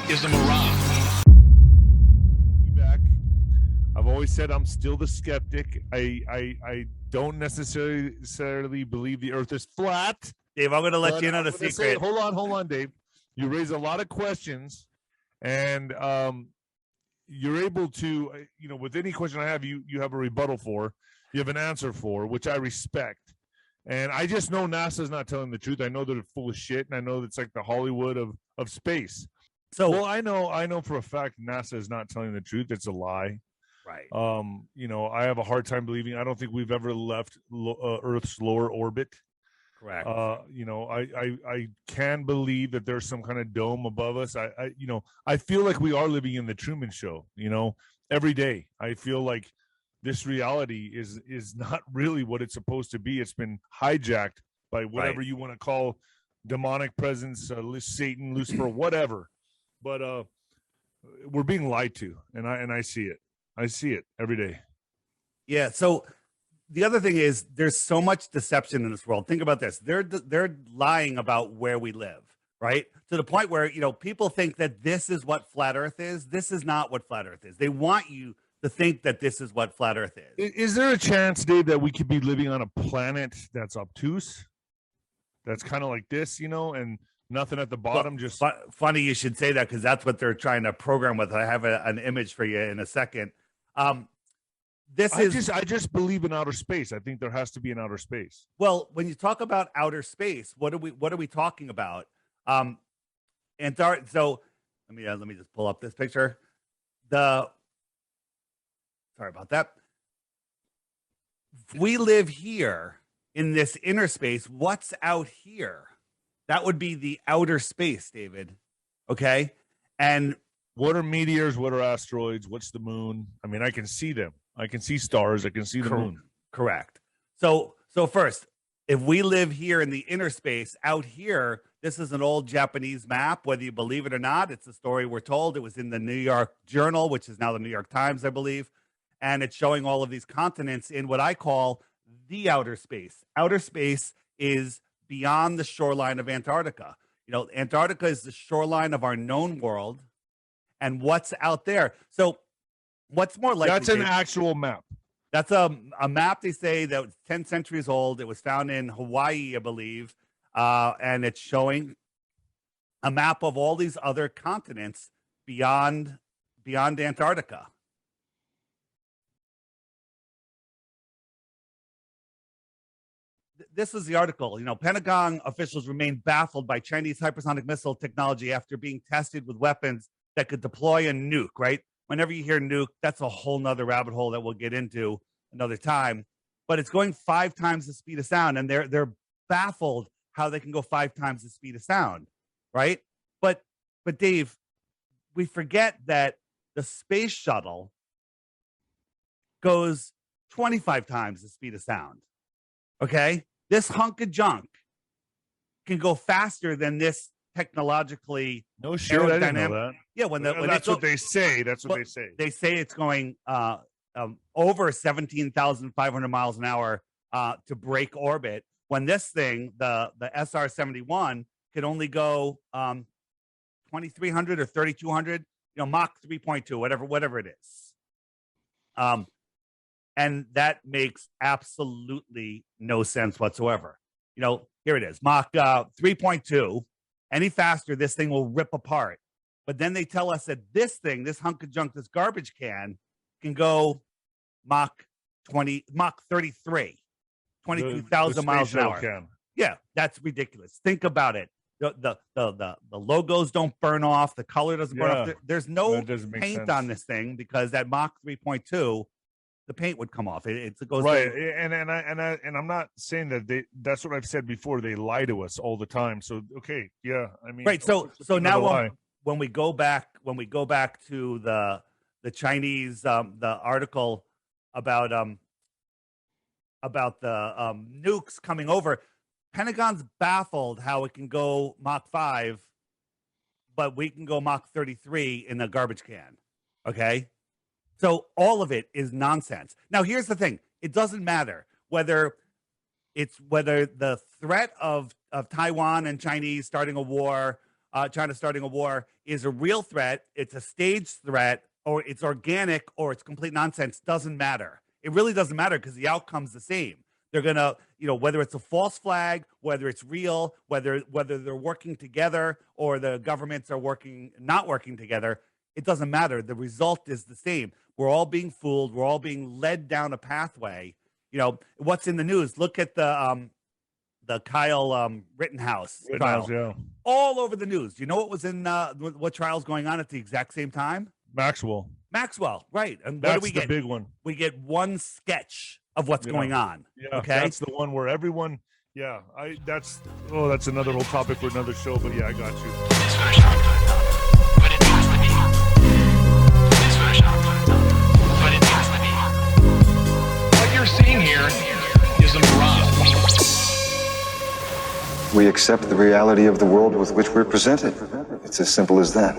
is a mirage. Back. I've always said I'm still the skeptic. I don't necessarily believe the Earth is flat. Dave, I'm going to let you in on a secret. Say, hold on, Dave. You raise a lot of questions, and you're able to, with any question I have, you have a rebuttal for, you have an answer for, which I respect. And I just know NASA's not telling the truth. I know they're full of shit, and I know it's like the Hollywood of space. So, well, I know for a fact NASA is not telling the truth. It's a lie. Right. I have a hard time believing. I don't think we've ever left Earth's lower orbit. Correct. I can believe that there's some kind of dome above us. I feel like we are living in the Truman Show. Every day I feel like this reality is not really what it's supposed to be. It's been hijacked by whatever you want to call demonic presence, Satan, Lucifer, whatever. But we're being lied to, and I see it. I see it every day. Yeah. So the other thing is there's so much deception in this world. Think about this. They're lying about where we live, right? To the point where, people think that this is what flat Earth is. This is not what flat Earth is. They want you to think that this is what flat Earth is. Is there a chance, Dave, that we could be living on a planet that's obtuse? That's kind of like this, and nothing at the bottom. Well, just funny you should say that, because that's what they're trying to program with. I have an image for you in a second. I just believe in outer space. I think there has to be an outer space. Well, when you talk about outer space, what are we talking about? Antarctica. So let me just pull up this picture. Sorry about that. If we live here in this inner space, what's out here? That would be the outer space, David. Okay. And what are meteors? What are asteroids? What's the moon? I mean, I can see them. I can see stars. I can see the moon. Correct. So first, if we live here in the inner space, out here, this is an old Japanese map, whether you believe it or not. It's a story we're told. It was in the New York Journal, which is now the New York Times, I believe. And it's showing all of these continents in what I call the outer space. Outer space is beyond the shoreline of Antarctica. Antarctica is the shoreline of our known world. And what's out there? So what's more likely? That's an actual map. That's a map, they say, that was 10 centuries old. It was found in Hawaii, I believe. And it's showing a map of all these other continents beyond Antarctica. This is the article. Pentagon officials remain baffled by Chinese hypersonic missile technology after being tested with weapons that could deploy a nuke, right? Whenever you hear nuke, that's a whole nother rabbit hole that we'll get into another time. But it's going 5 times the speed of sound, and they're baffled how they can go 5 times the speed of sound, right? But Dave, we forget that the space shuttle goes 25 times the speed of sound. Okay? This hunk of junk can go faster than this technologically. No shit, I didn't know that. Yeah, when that's what they say. That's what they say. They say it's going over 17,500 miles an hour to break orbit. When this thing, the SR-71, could only go 2,300 or 3,200, Mach 3.2, whatever it is. And that makes absolutely no sense whatsoever. Here it is, Mach 3.2. Any faster, this thing will rip apart. But then they tell us that this thing, this hunk of junk, this garbage can go Mach 33, 22,000 miles an hour. Can. Yeah, that's ridiculous. Think about it. The logos don't burn off. The color doesn't burn off. There's no paint on this thing, because that Mach 3.2, the paint would come off. It goes right, and I'm not saying that that's what I've said before. They lie to us all the time. So okay, yeah, I mean, right. So now when we go back to the Chinese the article about the nukes coming over, Pentagon's baffled how it can go Mach 5, but we can go Mach 33 in a garbage can. Okay. So all of it is nonsense. Now, here's the thing. It doesn't matter whether the threat of Taiwan and Chinese starting a war, China starting a war is a real threat, it's a staged threat, or it's organic, or it's complete nonsense, doesn't matter. It really doesn't matter because the outcome's the same. They're going to, whether it's a false flag, whether it's real, whether they're working together or the governments are not working together, it doesn't matter. The result is the same. We're all being fooled. We're all being led down a pathway. What's in the news? Look at the Kyle Rittenhouse trial. Yeah. All over the news. You know what was in what trial's going on at the exact same time? Maxwell, right. And that's what do we get? The big one. We get one sketch of what's going on. Yeah, okay. That's the one where everyone. Yeah, that's another whole topic for another show. But yeah, I got you. What you're seeing here is a mirage. We accept the reality of the world with which we're presented. It's as simple as that.